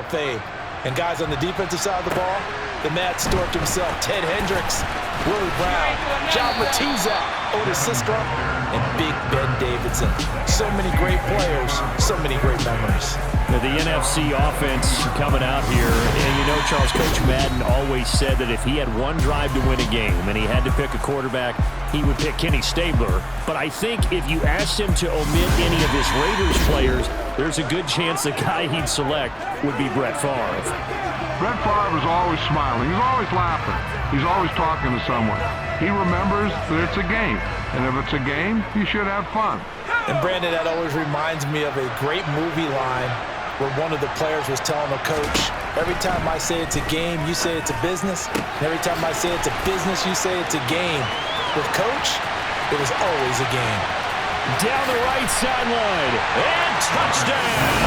of Fame. And guys on the defensive side of the ball, the Mad Stork himself, Ted Hendricks, Willie Brown, John Matizak, Otis Siskra, and Big Ben Davidson. So many great players, so many great memories. The NFC offense coming out here, and you know, Charles, Coach Madden always said that if he had one drive to win a game and he had to pick a quarterback, he would pick Kenny Stabler. But I think if you asked him to omit any of his Raiders players, there's a good chance the guy he'd select would be Brett Favre. Brett Favre is always smiling. He's always laughing. He's always talking to someone. He remembers that it's a game. And if it's a game, you should have fun. And Brandon, that always reminds me of a great movie line where one of the players was telling the coach, every time I say it's a game, you say it's a business. And every time I say it's a business, you say it's a game. With Coach, it was always a game. Down the right sideline, and touchdown!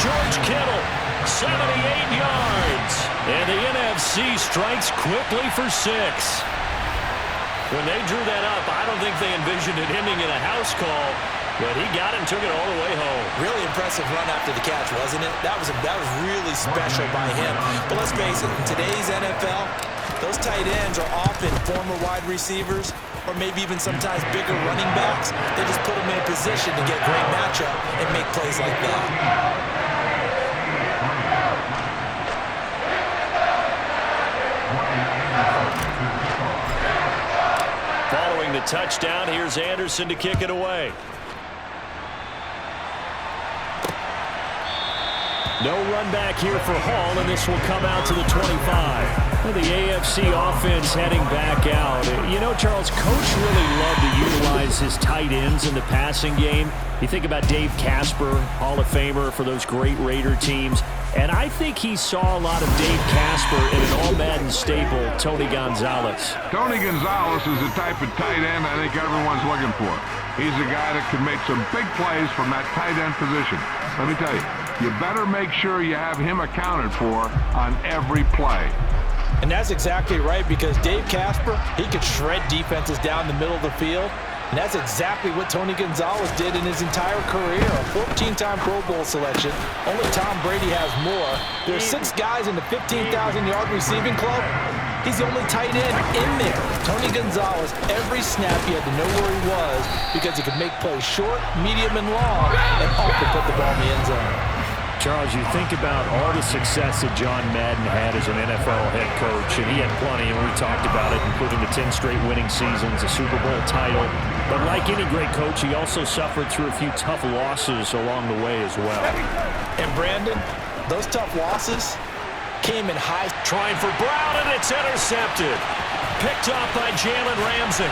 George Kittle, 78 yards. And the NFC strikes quickly for 6. When they drew that up, I don't think they envisioned it ending in a house call, but he got it and took it all the way home. Really impressive run after the catch, wasn't it? That was really special by him. But let's face it, in today's NFL, those tight ends are often former wide receivers or maybe even sometimes bigger running backs. They just put them in a position to get great matchup and make plays like that. Following the touchdown, here's Anderson to kick it away. No run back here for Hall, and this will come out to the 25. Well, the AFC offense heading back out. You know, Charles, Coach really loved to utilize his tight ends in the passing game. You think about Dave Casper, Hall of Famer for those great Raider teams. And I think he saw a lot of Dave Casper in an All-Madden staple, Tony Gonzalez. Tony Gonzalez is the type of tight end I think everyone's looking for. He's a guy that can make some big plays from that tight end position. Let me tell you, you better make sure you have him accounted for on every play. And that's exactly right, because Dave Casper, he could shred defenses down the middle of the field. And that's exactly what Tony Gonzalez did in his entire career. A 14-time Pro Bowl selection. Only Tom Brady has more. There's 6 guys in the 15,000-yard receiving club. He's the only tight end in there. Tony Gonzalez, every snap he had to know where he was because he could make plays short, medium, and long, and often put the ball in the end zone. Charles, you think about all the success that John Madden had as an NFL head coach, and he had plenty, and we talked about it, including the 10 straight winning seasons, a Super Bowl title. But like any great coach, he also suffered through a few tough losses along the way as well. And Brandon, those tough losses came in high. Trying for Brown, and it's intercepted. Picked off by Jalen Ramsey.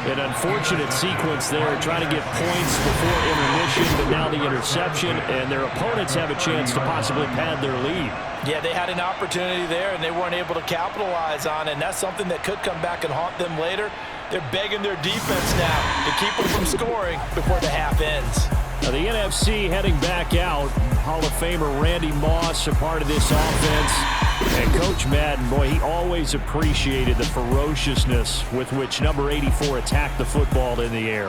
An unfortunate sequence there, trying to get points before intermission, but now the interception, and their opponents have a chance to possibly pad their lead. Yeah, they had an opportunity there, and they weren't able to capitalize on it, and that's something that could come back and haunt them later. They're begging their defense now to keep them from scoring before the half ends. Now the NFC heading back out. Hall of Famer Randy Moss, a part of this offense. And Coach Madden, boy, he always appreciated the ferociousness with which number 84 attacked the football in the air.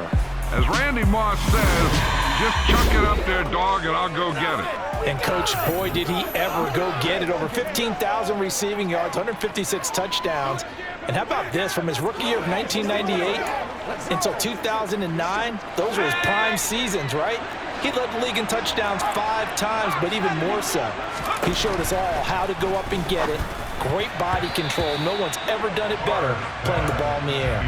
As Randy Moss says, just chuck it up there, dog, and I'll go get it. And, Coach, boy, did he ever go get it. Over 15,000 receiving yards, 156 touchdowns. And how about this? From his rookie year of 1998 until 2009, those were his prime seasons, right? He led the league in touchdowns 5 times, but even more so, he showed us all how to go up and get it. Great body control. No one's ever done it better playing the ball in the air.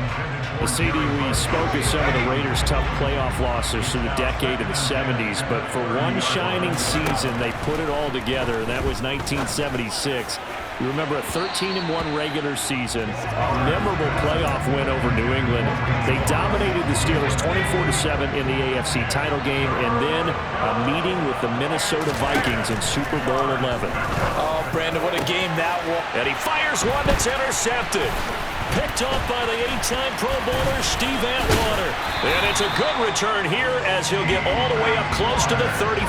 The CD, we spoke of some of the Raiders' tough playoff losses through the decade of the 70s, but for one shining season, they put it all together, and that was 1976. You remember a 13-1 regular season, a memorable playoff win over New England. They dominated the Steelers 24-7 in the AFC title game, and then a meeting with the Minnesota Vikings in Super Bowl 11. Oh, Brandon, what a game that was. And he fires one that's intercepted. Picked off by the 8-time Pro Bowler Steve Atwater. And it's a good return here as he'll get all the way up close to the 35.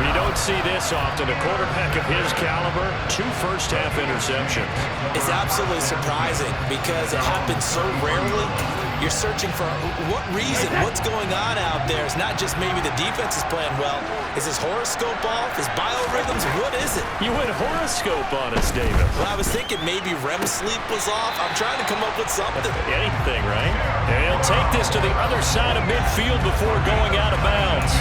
He don't see this often. A quarterback of his caliber, 2 first-half interceptions. It's absolutely surprising because it happens so rarely. You're searching for what reason, what's going on out there. It's not just maybe the defense is playing well. Is his horoscope off? His biorhythms? What is it? You went horoscope on us, David. Well, I was thinking maybe REM sleep was off. I'm trying to come up with something. Anything, right? And he'll take this to the other side of midfield before going out of bounds.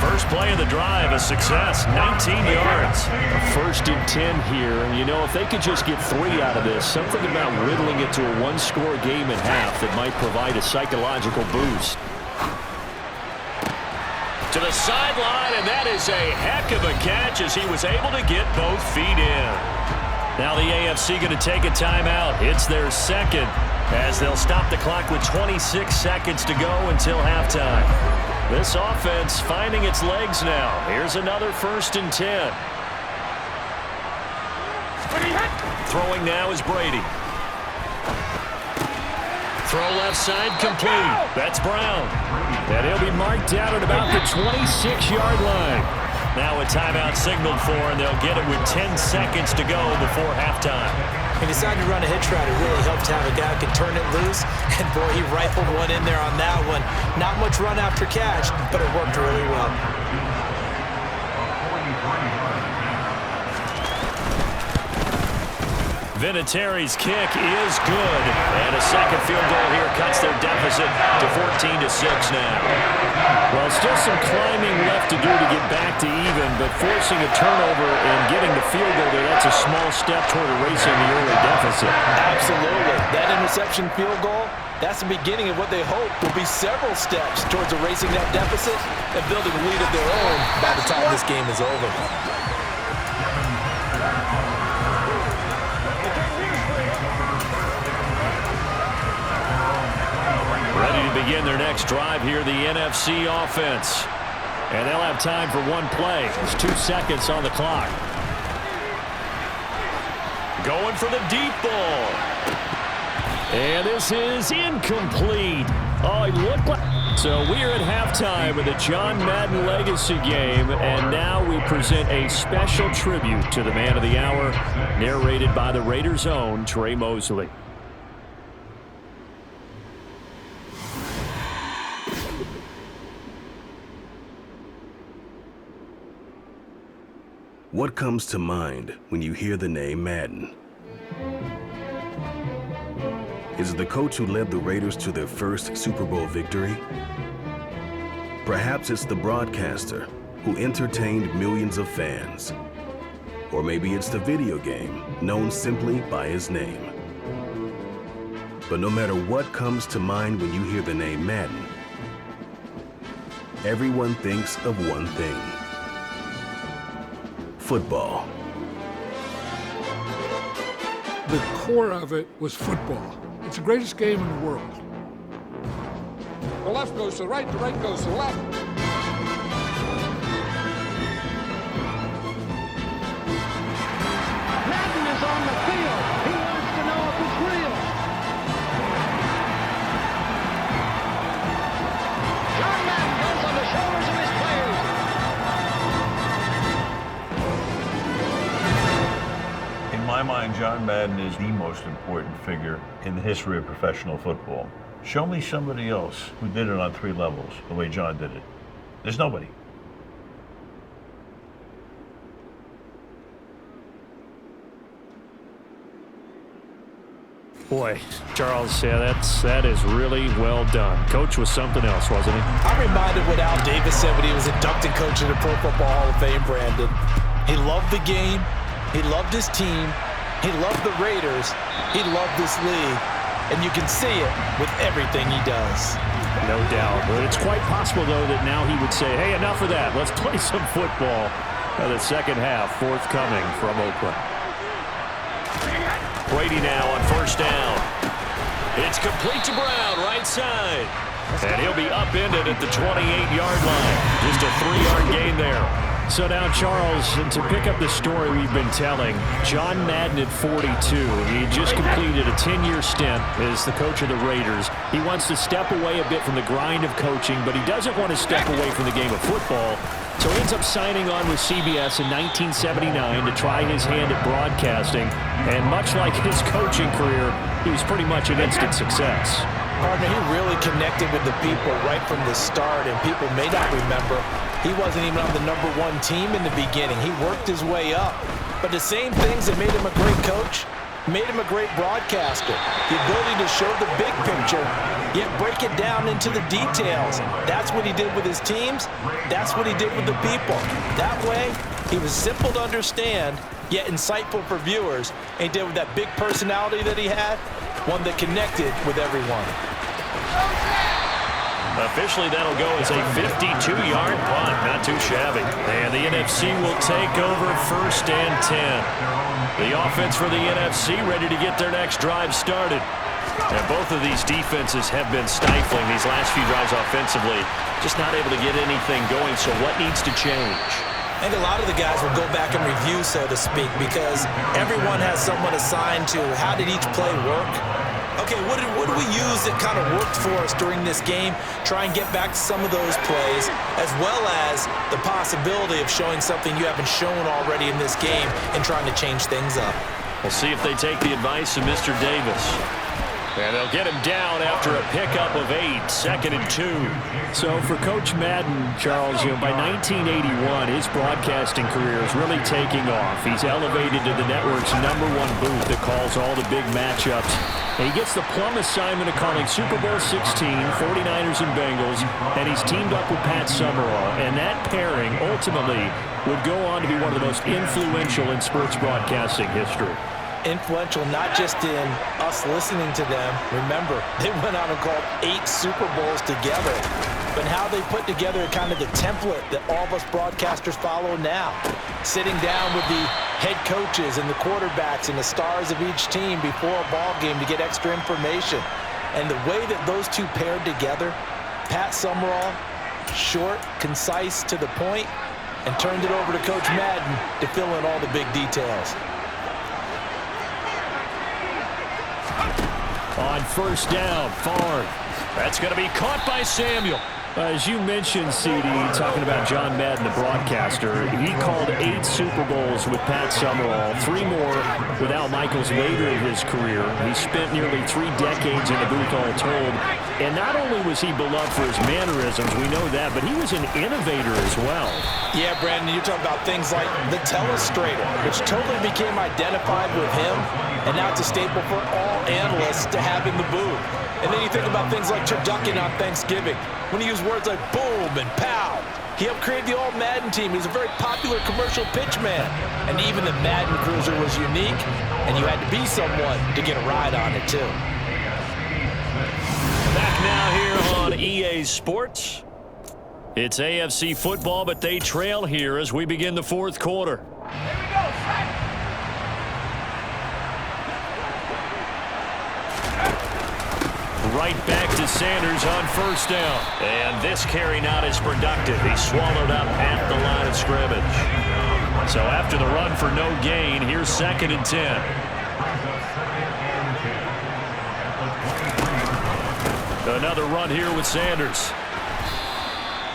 First play of the drive, a success, 19 yards. A 1st and 10 here, and you know, if they could just get 3 out of this, something about whittling it to a 1-score game at half that might provide a psychological boost. To the sideline, and that is a heck of a catch as he was able to get both feet in. Now the AFC going to take a timeout. It's their second, as they'll stop the clock with 26 seconds to go until halftime. This offense finding its legs now. Here's another 1st and 10. Throwing now is Brady. Throw left side complete. That's Brown. And he'll be marked out at about the 26-yard line. Now a timeout signaled for, and they'll get it with 10 seconds to go before halftime. He decided to run a hitch route. It really helped to have a guy who can turn it loose. And, boy, he rifled one in there on that one. Not much run after catch, but it worked really well. Vinatieri's kick is good. And a second field goal here cuts their deficit to 14-6 now. Well, still some climbing left to do to get back to even, but forcing a turnover and getting the field goal there, that's a small step toward erasing the early deficit. Absolutely. That interception field goal, that's the beginning of what they hope will be several steps towards erasing that deficit and building a lead of their own by the time this game is over. Ready to begin their next drive here, the NFC offense. And they'll have time for one play. There's 2 seconds on the clock. Going for the deep ball. And this is incomplete. Oh, he looked like... So we're at halftime with the John Madden Legacy game, and now we present a special tribute to the man of the hour, narrated by the Raiders' own Trey Mosley. What comes to mind when you hear the name Madden? Is it the coach who led the Raiders to their first Super Bowl victory? Perhaps it's the broadcaster who entertained millions of fans. Or maybe it's the video game known simply by his name. But no matter what comes to mind when you hear the name Madden, everyone thinks of one thing: football. The core of it was football. It's the greatest game in the world. The left goes to the right goes to the left. Madden is on the field. He wants to know if it's real. John Madden goes on the shoulders of his players. In my mind, John Madden is the most important figure in the history of professional football. Show me somebody else who did it on 3 levels the way John did it. There's nobody. Boy, Charles, yeah, that is really well done. Coach was something else, wasn't he? I'm reminded what Al Davis said when he was inducted coach of the Pro Football Hall of Fame, Brandon. He loved the game. He loved his team. He loved the Raiders. He loved this league. And you can see it with everything he does. No doubt. But it's quite possible, though, that now he would say, hey, enough of that. Let's play some football. The second half forthcoming from Oakland. Brady now on first down. It's complete to Brown, right side. And he'll be upended at the 28-yard line. Just a 3-yard gain there. So now, Charles, to pick up the story we've been telling, John Madden at 42. He just completed a 10-year stint as the coach of the Raiders. He wants to step away a bit from the grind of coaching, but he doesn't want to step away from the game of football. So he ends up signing on with CBS in 1979 to try his hand at broadcasting. And much like his coaching career, he was pretty much an instant success. Partner, he really connected with the people right from the start, and people may not remember, he wasn't even on the #1 team in the beginning. He worked his way up. But the same things that made him a great coach made him a great broadcaster. The ability to show the big picture, yet break it down into the details. That's what he did with his teams. That's what he did with the people. That way, he was simple to understand, yet insightful for viewers. And he did with that big personality that he had, one that connected with everyone. Officially, that'll go as a 52-yard punt. Not too shabby. And the NFC will take over 1st and 10. The offense for the NFC ready to get their next drive started. And both of these defenses have been stifling these last few drives offensively. Just not able to get anything going, so what needs to change? I think a lot of the guys will go back and review, so to speak, because everyone has someone assigned to how did each play work. Okay, what do we use that kind of worked for us during this game? Try and get back to some of those plays, as well as the possibility of showing something you haven't shown already in this game and trying to change things up. We'll see if they take the advice of Mr. Davis. And they'll get him down after a pickup of 8, 2nd and 2. So for Coach Madden, Charles, by 1981, his broadcasting career is really taking off. He's elevated to the network's #1 booth that calls all the big matchups. And he gets the plum assignment of calling Super Bowl 16, 49ers and Bengals, and he's teamed up with Pat Summerall. And that pairing ultimately would go on to be one of the most influential in sports broadcasting history. Influential not just in us listening to them. Remember, they went out and called 8 Super Bowls together. But how they put together kind of the template that all of us broadcasters follow now. Sitting down with the head coaches and the quarterbacks and the stars of each team before a ball game to get extra information. And the way that those two paired together, Pat Summerall, short, concise, to the point, and turned it over to Coach Madden to fill in all the big details. On 1st down, Favre. That's going to be caught by Samuel. As you mentioned, CD, talking about John Madden, the broadcaster, he called 8 Super Bowls with Pat Summerall, 3 more with Al Michaels later in his career. He spent nearly 3 decades in the booth all told. And not only was he beloved for his mannerisms, we know that, but he was an innovator as well. Yeah, Brandon, you're talking about things like the telestrator, which totally became identified with him, and now it's a staple for all analysts to have in the booth. And then you think about things like turducken on Thanksgiving, when he used words like boom and pow. He helped create the All-Madden team. He was a very popular commercial pitch man. And even the Madden Cruiser was unique, and you had to be someone to get a ride on it, too. Back now here on EA Sports. It's AFC football, but they trail here as we begin the 4th quarter. Right back to Sanders on 1st down. And this carry not as productive. He swallowed up at the line of scrimmage. So after the run for no gain, here's 2nd and 10. Another run here with Sanders.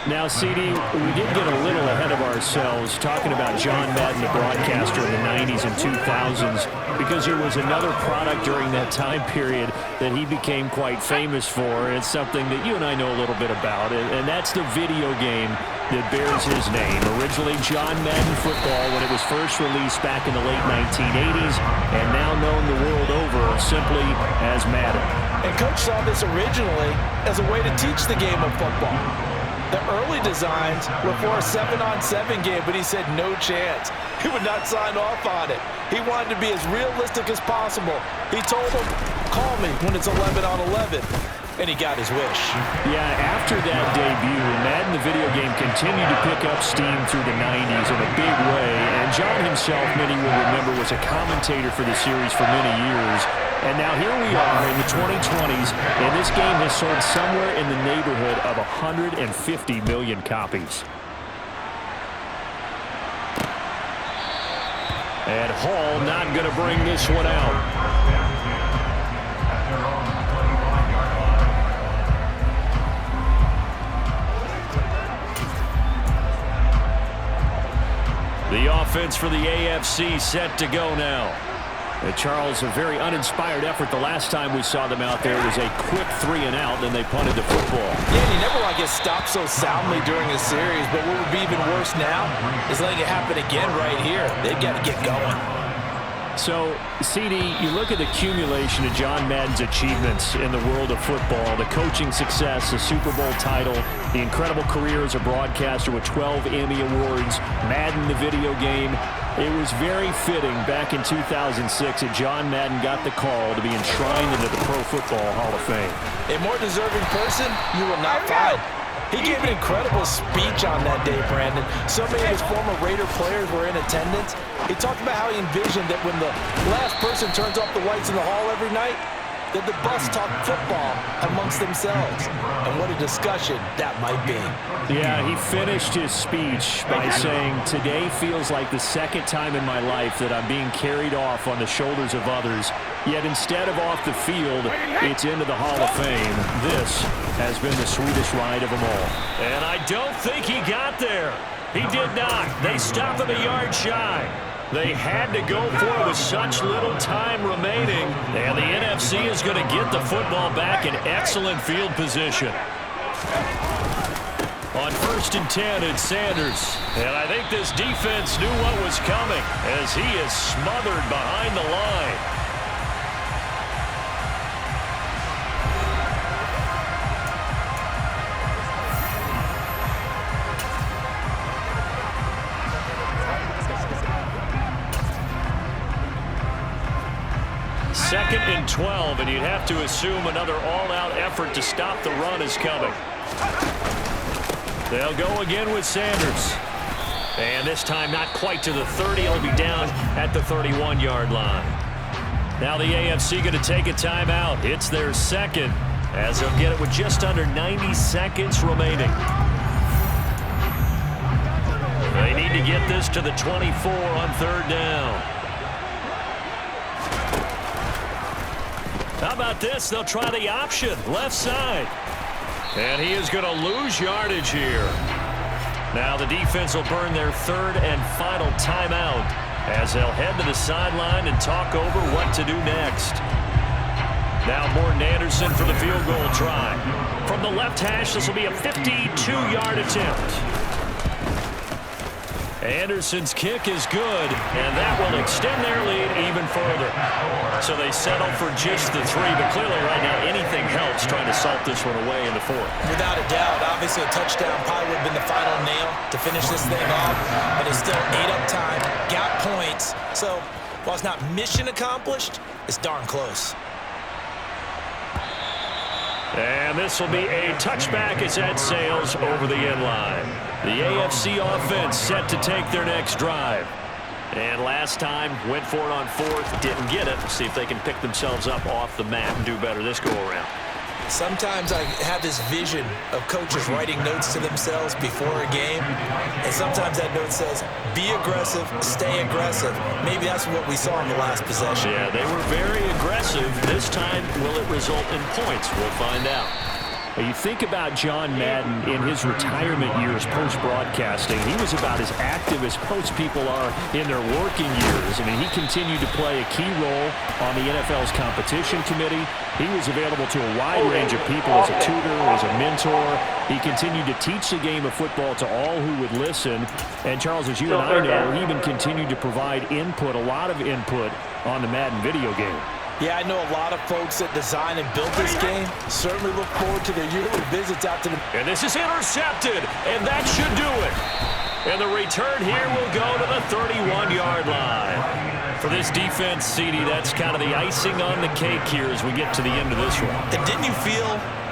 Now, CD, we did get a little ahead of ourselves talking about John Madden, the broadcaster in the 90s and 2000s, because there was another product during that time period that he became quite famous for. It's something that you and I know a little bit about, and that's the video game that bears his name. Originally John Madden Football when it was first released back in the late 1980s, and now known the world over simply as Madden. And Coach saw this originally as a way to teach the game of football. The early designs were for a 7-on-7 game, but he said no chance. He would not sign off on it. He wanted to be as realistic as possible. He told them, call me when it's 11-on-11. And he got his wish. Yeah, after that debut, Madden, the video game, continued to pick up steam through the 90s in a big way. And John himself, many will remember, was a commentator for the series for many years. And now here we are in the 2020s, and this game has sold somewhere in the neighborhood of 150 million copies. And Hall not going to bring this one out. offense for the AFC set to go now. Charles, a very uninspired effort. The last time we saw them out there was a quick 3-and-out, then they punted the football. Yeah, and you never want to get stopped so soundly during a series, but what would be even worse now is letting it happen again right here. They've got to get going. So, CD, you look at the accumulation of John Madden's achievements in the world of football, the coaching success, the Super Bowl title, the incredible career as a broadcaster with 12 Emmy Awards, Madden the video game. It was very fitting back in 2006 that John Madden got the call to be enshrined into the Pro Football Hall of Fame. A more deserving person you will not find. He gave an incredible speech on that day, Brandon. So many of his former Raider players were in attendance. He talked about how he envisioned that when the last person turns off the lights in the hall every night, that the bus talk football amongst themselves. And what a discussion that might be. Yeah, he finished his speech by saying, "Today feels like the second time in my life that I'm being carried off on the shoulders of others. Yet instead of off the field, it's into the Hall of Fame. This has been the sweetest ride of them all." And I don't think he got there. He did not. They stopped him a yard shy. They had to go for it with such little time remaining. And the NFC is going to get the football back in excellent field position. On 1st and 10, it's Sanders. And I think this defense knew what was coming as he is smothered behind the line. Second and 12, and you'd have to assume another all-out effort to stop the run is coming. They'll go again with Sanders. And this time not quite to the 30. He'll be down at the 31-yard line. Now the AFC going to take a timeout. It's their second, as they'll get it with just under 90 seconds remaining. They need to get this to the 24 on 3rd down. How about this? They'll try the option, left side. And he is going to lose yardage here. Now the defense will burn their 3rd and final timeout as they'll head to the sideline and talk over what to do next. Now Morton Anderson for the field goal try. From the left hash, this will be a 52-yard attempt. Anderson's kick is good, and that will extend their lead even further. So they settle for just the 3, but clearly right now anything helps trying to salt this one away in the 4th. Without a doubt, obviously a touchdown probably would have been the final nail to finish this thing off, but it's still ate up time, got points. So while it's not mission accomplished, it's darn close. And this will be a touchback as that sails over the end line. The AFC offense set to take their next drive. And last time, went for it on 4th, didn't get it. See if they can pick themselves up off the mat and do better this go-around. Sometimes I have this vision of coaches writing notes to themselves before a game, and sometimes that note says, be aggressive, stay aggressive. Maybe that's what we saw in the last possession. Yeah, they were very aggressive. This time, will it result in points? We'll find out. You think about John Madden in his retirement years post-broadcasting. He was about as active as most people are in their working years. I mean, he continued to play a key role on the NFL's competition committee. He was available to a wide range of people as a tutor, as a mentor. He continued to teach the game of football to all who would listen. And Charles, as you and I know, he even continued to provide input, a lot of input on the Madden video game. Yeah, I know a lot of folks that design and build this game. Certainly look forward to their yearly visits out to the... And this is intercepted, and that should do it. And the return here will go to the 31-yard line. For this defense, CD, that's kind of the icing on the cake here as we get to the end of this one. And didn't you feel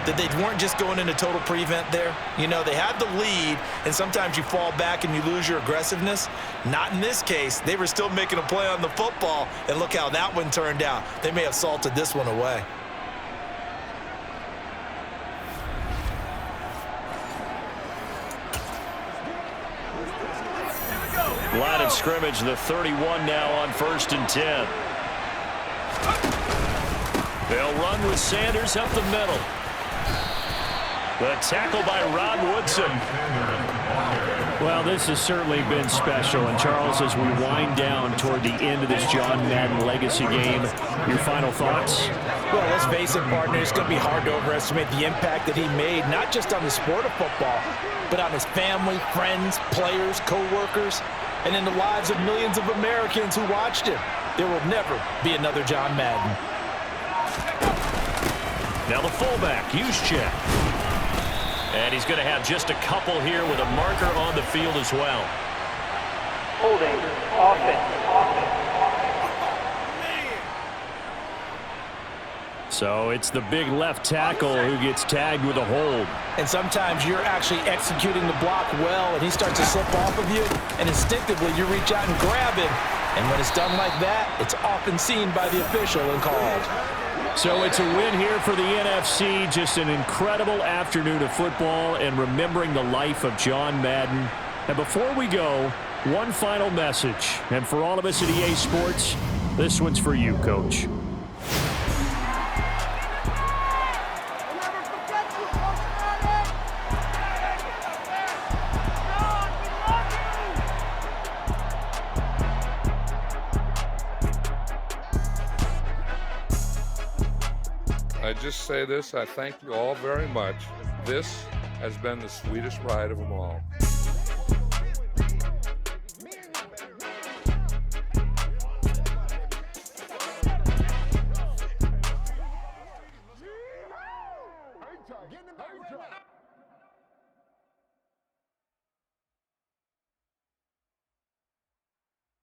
that they weren't just going into total prevent there? You know, they had the lead, and sometimes you fall back and you lose your aggressiveness. Not in this case. They were still making a play on the football, and look how that one turned out. They may have salted this one away. Line of scrimmage, the 31 now on 1st and 10. They'll run with Sanders up the middle. The tackle by Rod Woodson. Well, this has certainly been special. And, Charles, as we wind down toward the end of this John Madden legacy game, your final thoughts? Well, let's face it, partner, it's going to be hard to overestimate the impact that he made, not just on the sport of football, but on his family, friends, players, co-workers, and in the lives of millions of Americans who watched him. There will never be another John Madden. Now the fullback, Juszczyk. And he's going to have just a couple here with a marker on the field as well. Holding, offense. So it's the big left tackle who gets tagged with a hold. And sometimes you're actually executing the block well, and he starts to slip off of you, and instinctively you reach out and grab him. And when it's done like that, it's often seen by the official and called. So it's a win here for the NFC. Just an incredible afternoon of football and remembering the life of John Madden. And before we go, one final message. And for all of us at EA Sports, this one's for you, Coach. I just say this, I thank you all very much. This has been the sweetest ride of them all.